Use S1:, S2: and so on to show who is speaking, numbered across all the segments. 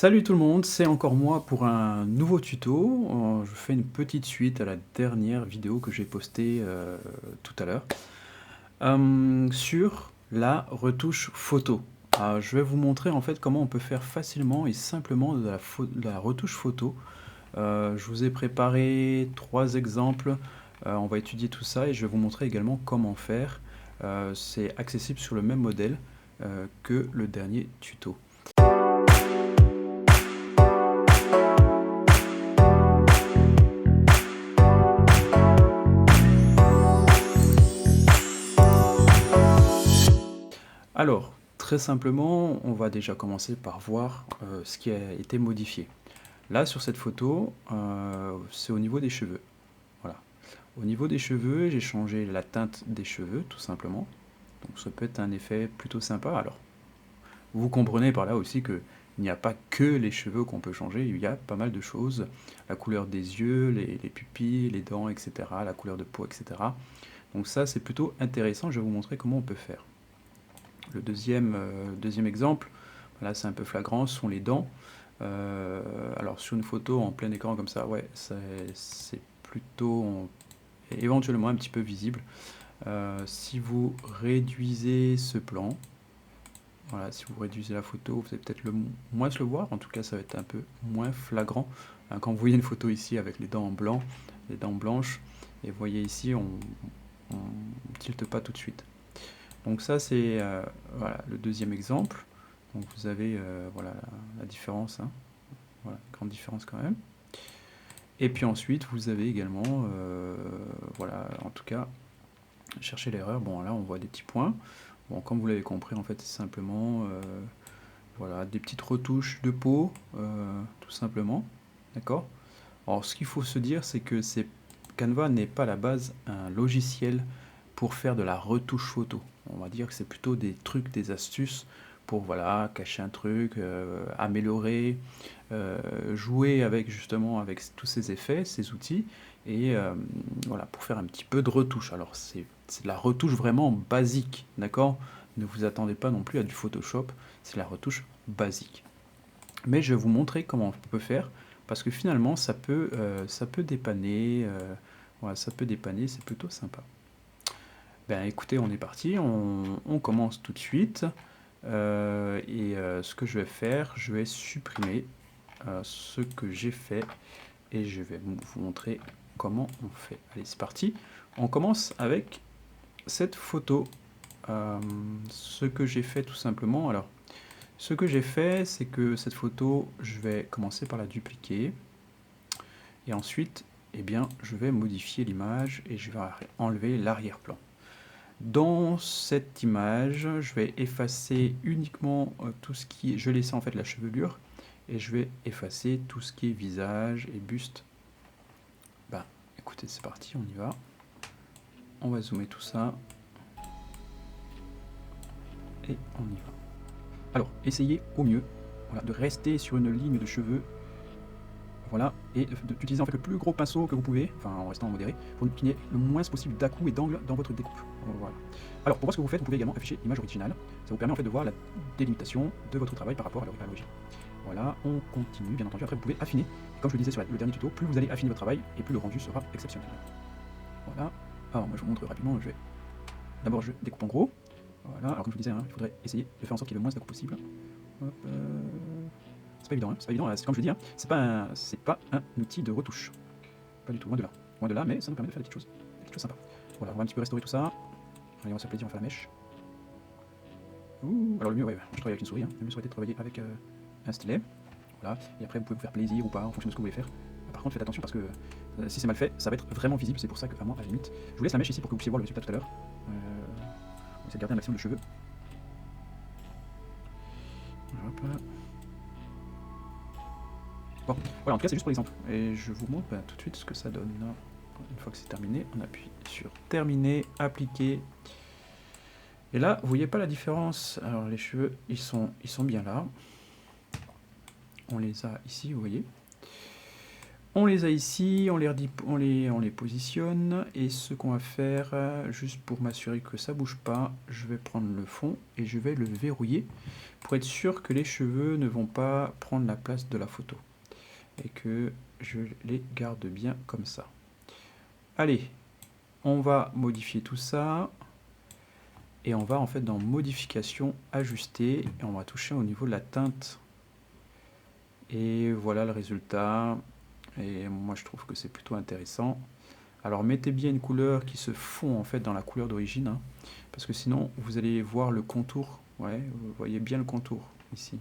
S1: Salut tout le monde, c'est encore moi pour un nouveau tuto. Je fais une petite suite à la dernière vidéo que j'ai postée tout à l'heure sur la retouche photo. Je vais vous montrer en fait comment on peut faire facilement et simplement de la retouche photo. Je vous ai préparé 3 exemples. On va étudier tout ça et je vais vous montrer également comment faire. C'est accessible sur le même modèle que le dernier tuto. Alors, très simplement, on va déjà commencer par voir ce qui a été modifié. Là, sur cette photo, c'est au niveau des cheveux. Voilà. Au niveau des cheveux, j'ai changé la teinte des cheveux, tout simplement. Donc ça peut être un effet plutôt sympa. Alors, vous comprenez par là aussi qu'il n'y a pas que les cheveux qu'on peut changer, il y a pas mal de choses. La couleur des yeux, les pupilles, les dents, etc. La couleur de peau, etc. Donc ça, c'est plutôt intéressant. Je vais vous montrer comment on peut faire. Le deuxième exemple, là c'est un peu flagrant, ce sont les dents. Alors sur une photo en plein écran comme ça, ouais, c'est plutôt éventuellement un petit peu visible. Si vous réduisez ce plan, voilà, si vous réduisez la photo, vous allez peut-être moins le voir, en tout cas ça va être un peu moins flagrant. Quand vous voyez une photo ici avec les dents en blanc, les dents blanches, et vous voyez ici, on ne tilte pas tout de suite. Donc ça c'est voilà, le deuxième exemple. Donc vous avez voilà, la différence, hein. Voilà, grande différence quand même. Et puis ensuite vous avez également, voilà, en tout cas, chercher l'erreur. Bon là on voit des petits points. Bon, comme vous l'avez compris, en fait c'est simplement voilà, des petites retouches de peau, tout simplement. D'accord. Alors ce qu'il faut se dire, c'est que Canva n'est pas à la base un logiciel pour faire de la retouche photo. On va dire que c'est plutôt des trucs, des astuces pour voilà, cacher un truc, améliorer, jouer avec justement avec tous ces effets, ces outils, et voilà, pour faire un petit peu de retouche. Alors c'est de la retouche vraiment basique, d'accord? Ne vous attendez pas non plus à du Photoshop, c'est la retouche basique. Mais je vais vous montrer comment on peut faire, parce que finalement ça peut dépanner, voilà, ça peut dépanner, c'est plutôt sympa. Ben écoutez, on est parti, on commence tout de suite. Ce que je vais faire, je vais supprimer ce que j'ai fait et je vais vous montrer comment on fait. Allez, c'est parti. On commence avec cette photo. Ce que j'ai fait tout simplement, alors, ce que j'ai fait, c'est que cette photo, je vais commencer par la dupliquer. Et ensuite, eh bien, je vais modifier l'image et je vais enlever l'arrière-plan. Dans cette image, je vais effacer uniquement tout ce qui est... Je vais laisser en fait la chevelure et je vais effacer tout ce qui est visage et buste. Bah, écoutez, c'est parti, on y va. On va zoomer tout ça. Et on y va. Alors, essayez au mieux voilà, de rester sur une ligne de cheveux. Voilà, et d'utiliser en fait le plus gros pinceau que vous pouvez, enfin en restant modéré, pour qu'il y ait le moins possible d'à-coups et d'angles dans votre découpe. Voilà. Alors pour voir ce que vous faites, vous pouvez également afficher l'image originale. Ça vous permet en fait de voir la délimitation de votre travail par rapport à l'origine. Voilà, on continue, bien entendu. Après vous pouvez affiner. Comme je le disais sur le dernier tuto, plus vous allez affiner votre travail et plus le rendu sera exceptionnel. Voilà. Alors moi je vous montre rapidement, d'abord je découpe en gros. Voilà, alors comme je vous disais, hein, il faudrait essayer de faire en sorte qu'il y ait le moins d'à-coups possible. Hop, c'est pas évident, hein, c'est pas évident, comme je le dis, hein, c'est pas un outil de retouche. Pas du tout, loin de là, mais ça nous permet de faire des petites choses sympas. Voilà, on va un petit peu restaurer tout ça. Allez, on va se faire plaisir, on va faire la mèche. Ouh, alors le mieux, ouais, je travaille avec une souris, hein. Le mieux serait de travailler avec un stylet. Voilà, et après vous pouvez vous faire plaisir ou pas, en fonction de ce que vous voulez faire. Par contre, faites attention parce que si c'est mal fait, ça va être vraiment visible, c'est pour ça que, à moi, à la limite, je vous laisse la mèche ici pour que vous puissiez voir le résultat tout à l'heure. On essaie de garder un maximum de cheveux. Hop là. Bon, voilà, en tout cas c'est juste pour l'exemple. Et je vous montre tout de suite ce que ça donne. Une fois que c'est terminé, on appuie sur terminer, appliquer. Et là, vous voyez pas la différence. Alors les cheveux, ils sont bien là. On les a ici, vous voyez. On les a ici, on les positionne, et ce qu'on va faire, juste pour m'assurer que ça bouge pas, je vais prendre le fond et je vais le verrouiller pour être sûr que les cheveux ne vont pas prendre la place de la photo et que je les garde bien comme ça. Allez, on va modifier tout ça et on va en fait dans modification, ajuster, et on va toucher au niveau de la teinte. Et voilà le résultat. Et moi je trouve que c'est plutôt intéressant. Alors mettez bien une couleur qui se fond en fait dans la couleur d'origine, hein, parce que sinon vous allez voir le contour. Ouais, vous voyez bien le contour ici.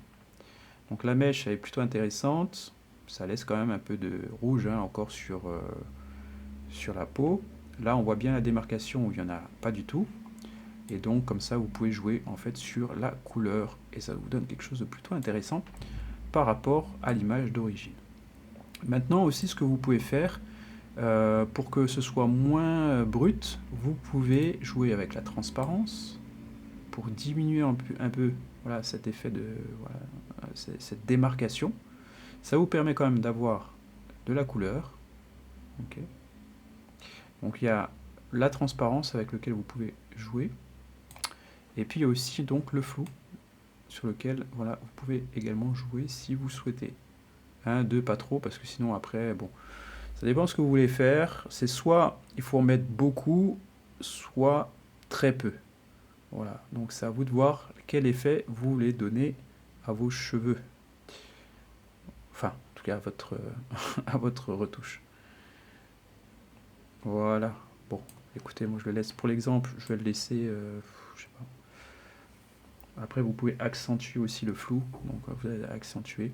S1: Donc la mèche elle est plutôt intéressante. Ça laisse quand même un peu de rouge, hein, encore sur la peau. Là on voit bien la démarcation où il n'y en a pas du tout. Et donc comme ça vous pouvez jouer en fait sur la couleur et ça vous donne quelque chose de plutôt intéressant par rapport à l'image d'origine. Maintenant aussi ce que vous pouvez faire pour que ce soit moins brut, vous pouvez jouer avec la transparence pour diminuer un peu voilà, cet effet de voilà, cette démarcation. Ça vous permet quand même d'avoir de la couleur. Okay. Donc il y a la transparence avec laquelle vous pouvez jouer. Et puis il y a aussi donc le flou sur lequel voilà, vous pouvez également jouer si vous souhaitez. 1, 2, pas trop, parce que sinon après, bon, ça dépend de ce que vous voulez faire. C'est soit il faut en mettre beaucoup, soit très peu. Voilà, donc c'est à vous de voir quel effet vous voulez donner à vos cheveux. Enfin, en tout cas à votre, à votre retouche. Voilà, bon, écoutez, moi je le laisse pour l'exemple, je vais le laisser, je sais pas. Après vous pouvez accentuer aussi le flou, donc vous allez accentuer.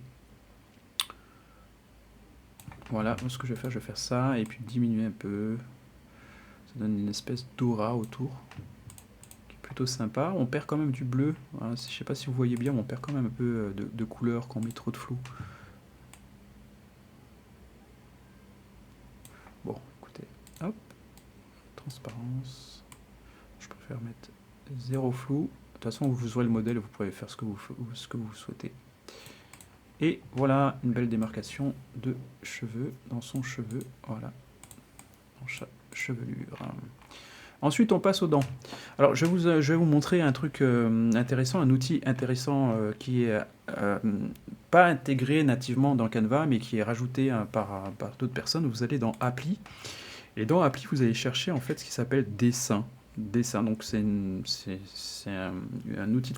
S1: Voilà, ce que je vais faire ça, et puis diminuer un peu. Ça donne une espèce d'aura autour, qui est plutôt sympa. On perd quand même du bleu, hein. Je sais pas si vous voyez bien, mais on perd quand même un peu de couleur quand on met trop de flou. Bon, écoutez, hop, transparence. Je préfère mettre 0 flou. De toute façon, vous aurez le modèle, vous pourrez faire ce que vous souhaitez. Et voilà une belle démarcation de cheveux dans son cheveu, voilà, dans chaque chevelure. Ensuite, on passe aux dents. Alors, je vais vous montrer un truc intéressant, un outil intéressant qui est pas intégré nativement dans Canva, mais qui est rajouté par d'autres personnes. Vous allez dans Appli, et dans Appli, vous allez chercher en fait ce qui s'appelle Dessin. Dessin, donc c'est un outil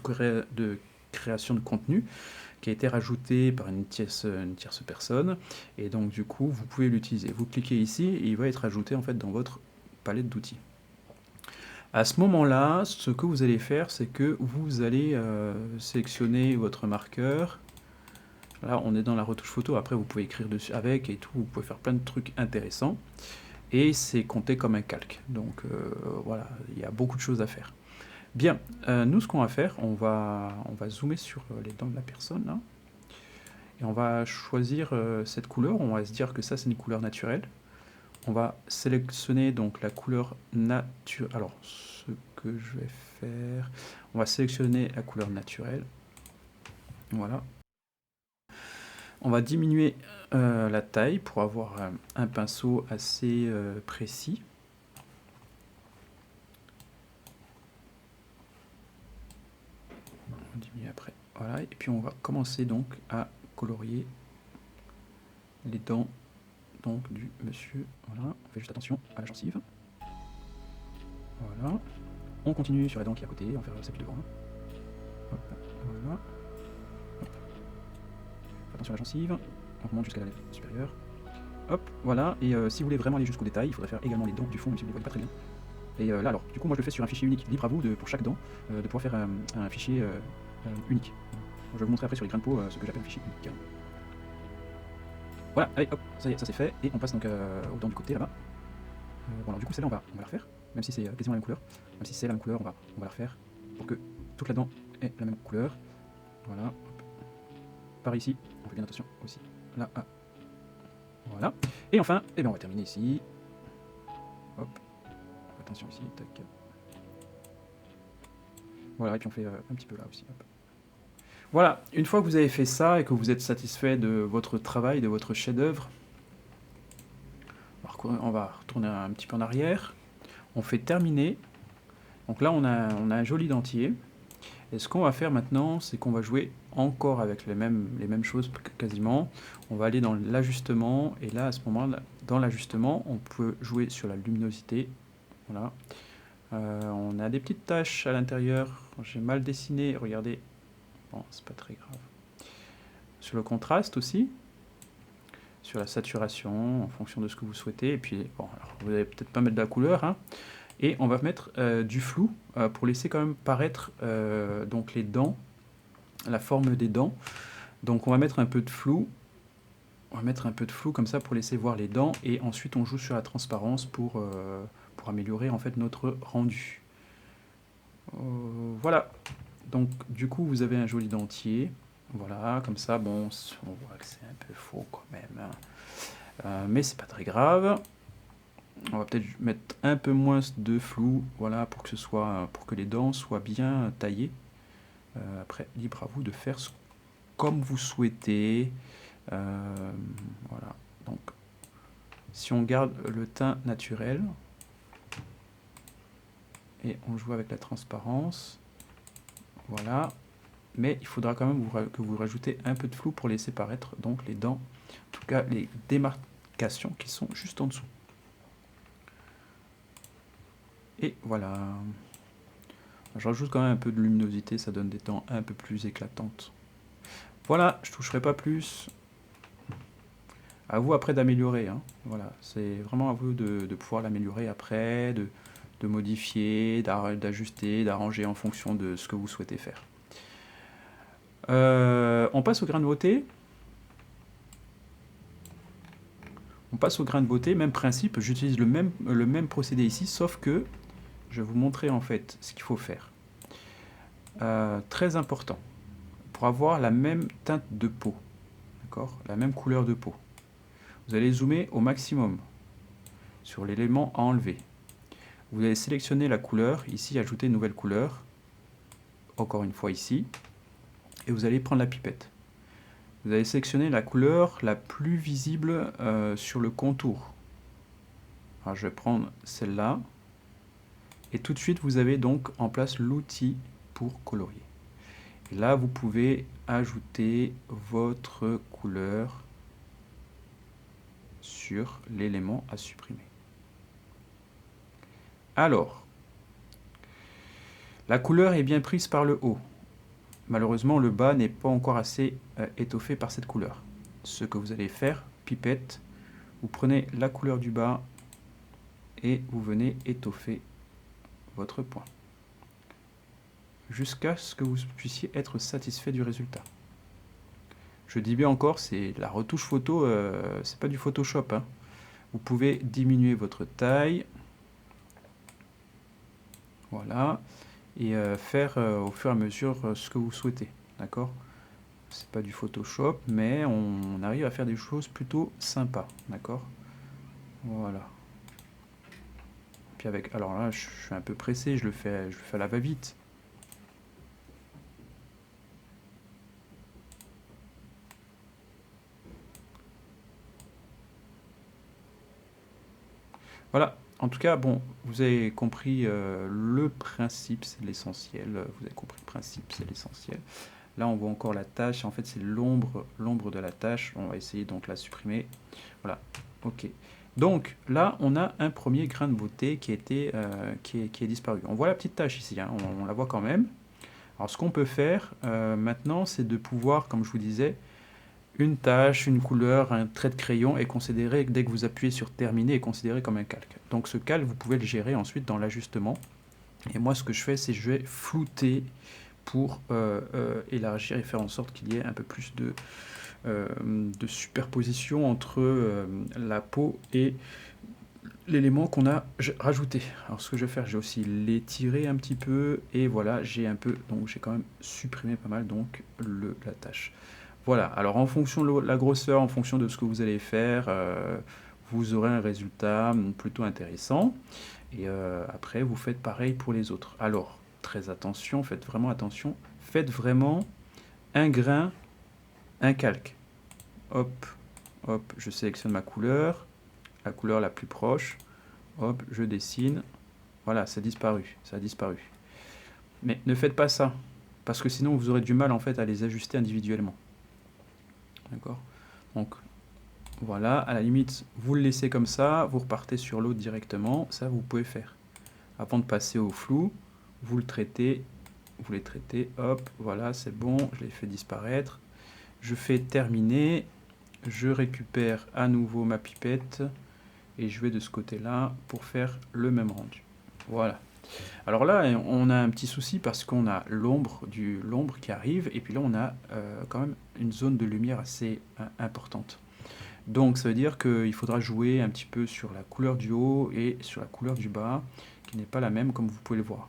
S1: de création de contenu qui a été rajouté par une tierce personne, et donc du coup vous pouvez l'utiliser. Vous cliquez ici et il va être ajouté en fait dans votre palette d'outils. À ce moment-là, ce que vous allez faire, c'est que vous allez sélectionner votre marqueur. Là, on est dans la retouche photo. Après, vous pouvez écrire dessus avec et tout. Vous pouvez faire plein de trucs intéressants. Et c'est compté comme un calque. Donc voilà, il y a beaucoup de choses à faire. Bien, nous, ce qu'on va faire, on va zoomer sur les dents de la personne, là. Et on va choisir cette couleur. On va se dire que ça, c'est une couleur naturelle. On va sélectionner donc la couleur naturelle. Alors, ce que je vais faire, on va sélectionner la couleur naturelle. Voilà. On va diminuer la taille pour avoir un pinceau assez précis. On diminue après. Voilà. Et puis on va commencer donc à colorier les dents donc du monsieur. Voilà. On fait juste attention à la gencive. Voilà. On continue sur la dent qui est à côté, on va faire celle qui est devant. Hop, voilà. Hop. Attention à la gencive. On remonte jusqu'à la lèvre supérieure. Hop, voilà. Et si vous voulez vraiment aller jusqu'au détail, il faudrait faire également les dents du fond, même si vous ne les voyez pas très bien. Et là, alors, du coup, moi je le fais sur un fichier unique. Libre à vous, pour chaque dent, de pouvoir faire un fichier unique. Je vais vous montrer après sur les grains de peau ce que j'appelle un fichier unique. Voilà, allez, hop, ça y est, ça c'est fait. Et on passe donc aux dents du côté là-bas. Bon, alors du coup, celle-là, on va la refaire, même si c'est quasiment la même couleur. Même si c'est la même couleur, on va la refaire pour que toute la dent ait la même couleur. Voilà, hop. Par ici, on fait bien attention aussi. Là, ah. Voilà. Et enfin, eh bien, on va terminer ici. Hop. Attention ici, tac. Voilà, et puis on fait un petit peu là aussi. Hop. Voilà, une fois que vous avez fait ça et que vous êtes satisfait de votre travail, de votre chef-d'œuvre, on va retourner un petit peu en arrière. On fait terminer. Donc là, on a un joli dentier. Et ce qu'on va faire maintenant, c'est qu'on va jouer encore avec les mêmes choses quasiment. On va aller dans l'ajustement. Et là, à ce moment-là, dans l'ajustement, on peut jouer sur la luminosité. Voilà. On a des petites taches à l'intérieur. J'ai mal dessiné. Regardez. Bon, c'est pas très grave. Sur le contraste aussi. Sur la saturation, en fonction de ce que vous souhaitez. Et puis, bon, alors, vous n'allez peut-être pas mettre de la couleur, hein. Et on va mettre du flou pour laisser quand même paraître donc les dents, la forme des dents. Donc on va mettre un peu de flou. On va mettre un peu de flou comme ça pour laisser voir les dents. Et ensuite on joue sur la transparence pour améliorer en fait notre rendu. Voilà. Donc du coup vous avez un joli dentier. Voilà, comme ça, bon, on voit que c'est un peu faux quand même, hein. Mais c'est pas très grave. On va peut-être mettre un peu moins de flou, voilà, pour que les dents soient bien taillées. Après, libre à vous de faire comme vous souhaitez. Voilà. Donc, si on garde le teint naturel et on joue avec la transparence, voilà. Mais il faudra quand même que vous rajoutez un peu de flou pour laisser paraître donc les dents, en tout cas les démarcations qui sont juste en dessous. Et voilà. Je rajoute quand même un peu de luminosité, ça donne des dents un peu plus éclatantes. Voilà, je ne toucherai pas plus. À vous après d'améliorer, hein. Voilà, c'est vraiment à vous de pouvoir l'améliorer après, de modifier, d'ajuster, d'arranger en fonction de ce que vous souhaitez faire. On passe au grain de beauté. On passe au grain de beauté, même principe, j'utilise le même procédé ici, sauf que je vais vous montrer en fait ce qu'il faut faire. Très important, pour avoir la même teinte de peau, d'accord, la même couleur de peau. Vous allez zoomer au maximum sur l'élément à enlever. Vous allez sélectionner la couleur, ici ajouter une nouvelle couleur, encore une fois ici, et vous allez prendre la pipette. Vous allez sélectionner la couleur la plus visible sur le contour. Alors, je vais prendre celle-là, et tout de suite vous avez donc en place l'outil pour colorier. Et là vous pouvez ajouter votre couleur sur l'élément à supprimer. Alors, la couleur est bien prise par le haut. Malheureusement, le bas n'est pas encore assez étoffé par cette couleur. Ce que vous allez faire, pipette, vous prenez la couleur du bas et vous venez étoffer votre point. Jusqu'à ce que vous puissiez être satisfait du résultat. Je dis bien encore, c'est la retouche photo, c'est pas du Photoshop, hein. Vous pouvez diminuer votre taille, voilà, et faire au fur et à mesure ce que vous souhaitez, d'accord. C'est pas du Photoshop, mais on arrive à faire des choses plutôt sympas, d'accord. Voilà. Puis avec, alors là, je suis un peu pressé, je le fais à la va-vite. Voilà, en tout cas, bon, vous avez compris le principe, c'est l'essentiel. Vous avez compris le principe, c'est l'essentiel. Là, on voit encore la tâche. En fait, c'est l'ombre de la tâche. On va essayer donc la supprimer. Voilà, ok. Donc là, on a un premier grain de beauté qui est disparu. On voit la petite tâche ici, hein, on la voit quand même. Alors, ce qu'on peut faire maintenant, c'est de pouvoir, comme je vous disais, une tâche, une couleur, un trait de crayon est considéré, dès que vous appuyez sur terminer, est considéré comme un calque. Donc ce calque, vous pouvez le gérer ensuite dans l'ajustement. Et moi, ce que je fais, c'est que je vais flouter pour élargir et faire en sorte qu'il y ait un peu plus de superposition entre la peau et l'élément qu'on a rajouté. Alors ce que je vais faire, j'ai aussi l'étirer un petit peu et voilà, j'ai quand même supprimé pas mal donc la tâche. Voilà, alors en fonction de la grosseur, en fonction de ce que vous allez faire, vous aurez un résultat plutôt intéressant. Et après, vous faites pareil pour les autres. Alors, très attention, faites vraiment attention. Faites vraiment un grain, un calque. Hop, hop, je sélectionne ma couleur. la couleur la plus proche. Hop, je dessine. Voilà, ça a disparu, ça a disparu. Mais ne faites pas ça, parce que sinon vous aurez du mal en fait à les ajuster individuellement. D'accord? Donc voilà, à la limite, vous le laissez comme ça, vous repartez sur l'autre directement, ça vous pouvez faire. Avant de passer au flou, vous le traitez, vous les traitez, hop, voilà, c'est bon, je l'ai fait disparaître. Je fais terminer, je récupère à nouveau ma pipette et je vais de ce côté-là pour faire le même rendu. Voilà. Alors là, on a un petit souci parce qu'on a l'ombre qui arrive et puis là, on a quand même une zone de lumière assez importante. Donc ça veut dire qu'il faudra jouer un petit peu sur la couleur du haut et sur la couleur du bas, qui n'est pas la même comme vous pouvez le voir.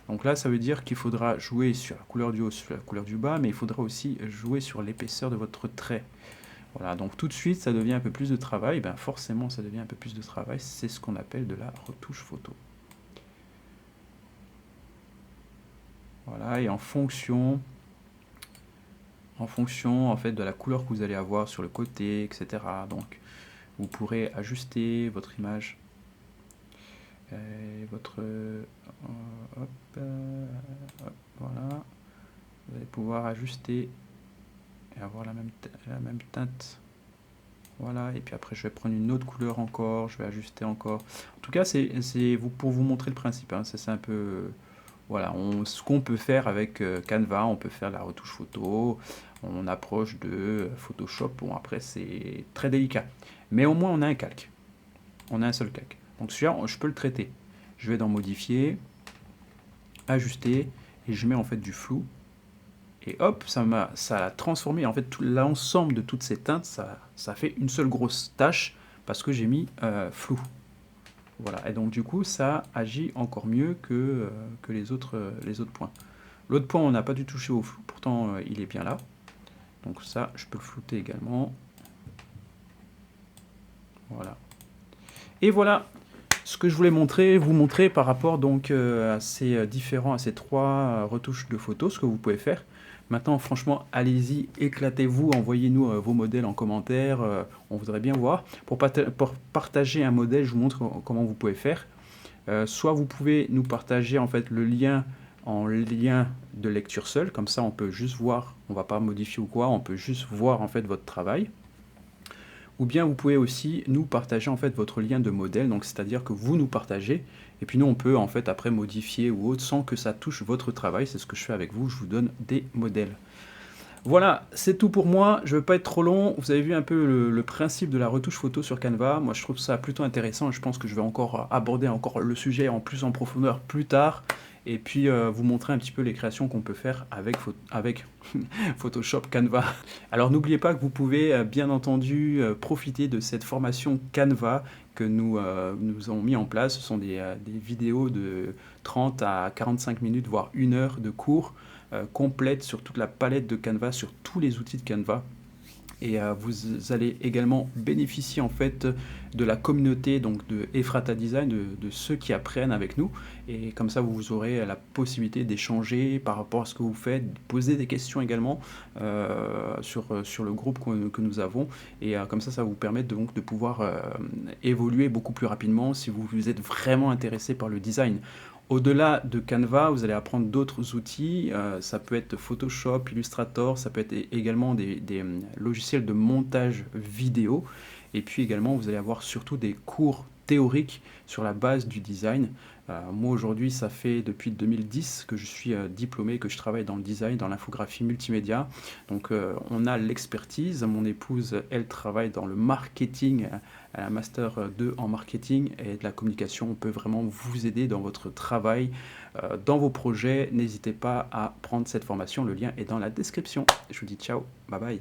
S1: Donc là, ça veut dire qu'il faudra jouer sur la couleur du haut, sur la couleur du bas, mais il faudra aussi jouer sur l'épaisseur de votre trait. Voilà, donc tout de suite, ça devient un peu plus de travail. Ben forcément, ça devient un peu plus de travail. C'est ce qu'on appelle de la retouche photo. Voilà, et en fonction en fait de la couleur que vous allez avoir sur le côté, etc. Donc, vous pourrez ajuster votre image, voilà. Vous allez pouvoir ajuster et avoir la même teinte. Voilà, et puis après je vais prendre une autre couleur encore, je vais ajuster encore. En tout cas, c'est pour vous montrer le principe, hein. C'est un peu... Voilà, ce qu'on peut faire avec Canva, on peut faire la retouche photo, on approche de Photoshop. Bon, après, c'est très délicat. Mais au moins, on a un calque. On a un seul calque. Donc celui-là, je peux le traiter. Je vais dans Modifier, Ajuster, et je mets en fait du flou. Et hop, ça a transformé en fait l'ensemble de toutes ces teintes, ça fait une seule grosse tache parce que j'ai mis flou. Voilà, et donc du coup, ça agit encore mieux que les autres points. L'autre point, on n'a pas dû toucher au flou, pourtant il est bien là. Donc ça, je peux le flouter également. Voilà. Et voilà ce que je voulais vous montrer par rapport donc à ces trois retouches de photos, ce que vous pouvez faire. Maintenant, franchement, allez-y, éclatez-vous, envoyez-nous vos modèles en commentaire, on voudrait bien voir. Pour partager un modèle, je vous montre comment vous pouvez faire. Soit vous pouvez nous partager en fait le lien en lien de lecture seul, comme ça on peut juste voir, on ne va pas modifier ou quoi, on peut juste voir en fait votre travail. Ou bien vous pouvez aussi nous partager en fait votre lien de modèle, donc c'est-à-dire que vous nous partagez, et puis nous on peut en fait après modifier ou autre sans que ça touche votre travail. C'est ce que je fais avec vous, je vous donne des modèles. Voilà, c'est tout pour moi, je ne veux pas être trop long. Vous avez vu un peu le principe de la retouche photo sur Canva. Moi je trouve ça plutôt intéressant, je pense que je vais encore aborder le sujet en plus en profondeur plus tard. Et puis vous montrer un petit peu les créations qu'on peut faire avec Photoshop Canva. Alors n'oubliez pas que vous pouvez bien entendu profiter de cette formation Canva que nous avons mis en place. Ce sont des vidéos de 30 à 45 minutes, voire 1 heure de cours complète sur toute la palette de Canva, sur tous les outils de Canva. Et vous allez également bénéficier en fait de la communauté donc de Ephrata Design, de ceux qui apprennent avec nous. Et comme ça, vous aurez la possibilité d'échanger par rapport à ce que vous faites, de poser des questions également sur le groupe que nous avons. Et comme ça vous permet donc de pouvoir évoluer beaucoup plus rapidement si vous êtes vraiment intéressé par le design. Au-delà de Canva, vous allez apprendre d'autres outils, ça peut être Photoshop, Illustrator, ça peut être également des logiciels de montage vidéo, et puis également vous allez avoir surtout des cours théoriques sur la base du design. Moi aujourd'hui, ça fait depuis 2010 que je suis diplômé, que je travaille dans le design, dans l'infographie multimédia. Donc on a l'expertise. Mon épouse, elle travaille dans le marketing, elle a un master 2 en marketing et de la communication. On peut vraiment vous aider dans votre travail, dans vos projets. N'hésitez pas à prendre cette formation, le lien est dans la description. Je vous dis ciao, bye bye.